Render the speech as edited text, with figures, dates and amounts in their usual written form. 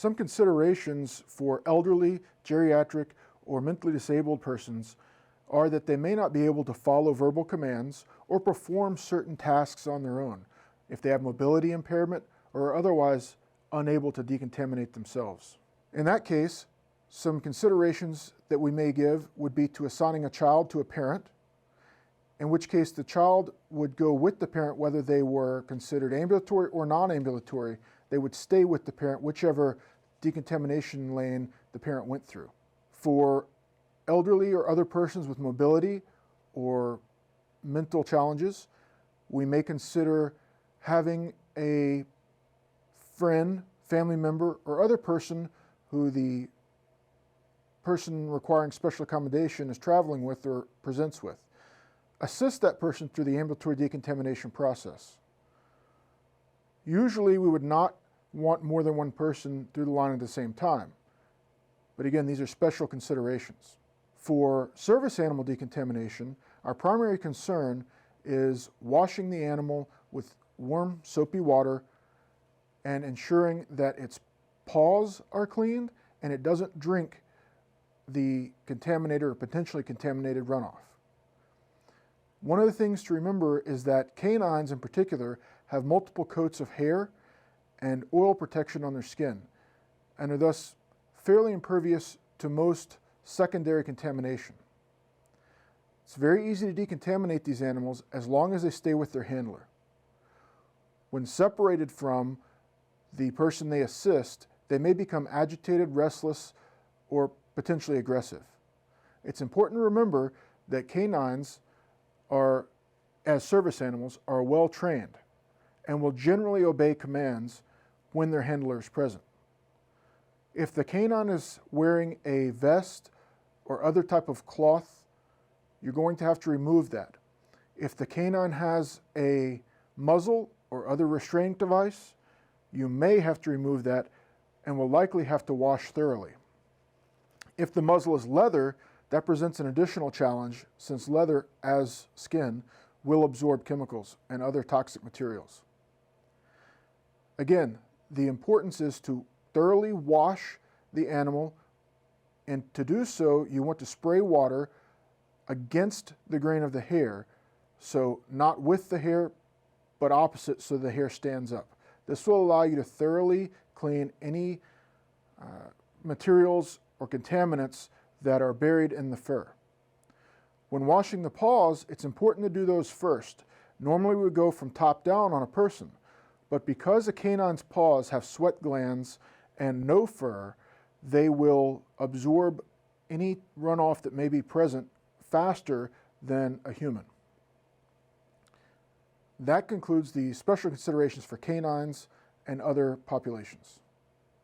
Some considerations for elderly, geriatric, or mentally disabled persons are that they may not be able to follow verbal commands or perform certain tasks on their own if they have mobility impairment or are otherwise unable to decontaminate themselves. In that case, some considerations that we may give would be to assigning a child to a parent, in which case the child would go with the parent whether they were considered ambulatory or non-ambulatory. They would stay with the parent whichever decontamination lane the parent went through. For elderly or other persons with mobility or mental challenges, we may consider having a friend, family member, or other person who the person requiring special accommodation is traveling with or presents with. Assist that person through the ambulatory decontamination process. Usually we would not want more than one person through the line at the same time. But again, these are special considerations. For service animal decontamination, our primary concern is washing the animal with warm, soapy water and ensuring that its paws are cleaned and it doesn't drink the contaminated or potentially contaminated runoff. One of the things to remember is that canines in particular have multiple coats of hair and oil protection on their skin and are thus fairly impervious to most secondary contamination. It's very easy to decontaminate these animals as long as they stay with their handler. When separated from the person they assist, they may become agitated, restless, or potentially aggressive. It's important to remember that canines are, as service animals, are well trained and will generally obey commands when their handler is present. If the canine is wearing a vest or other type of cloth, you're going to have to remove that. If the canine has a muzzle or other restraining device, you may have to remove that and will likely have to wash thoroughly. If the muzzle is leather, that presents an additional challenge since leather, as skin, will absorb chemicals and other toxic materials. Again, the importance is to thoroughly wash the animal, and to do so, you want to spray water against the grain of the hair, so not with the hair, but opposite so the hair stands up. This will allow you to thoroughly clean any materials or contaminants that are buried in the fur. When washing the paws, it's important to do those first. Normally we would go from top down on a person, but because a canine's paws have sweat glands and no fur, they will absorb any runoff that may be present faster than a human. That concludes the special considerations for canines and other populations.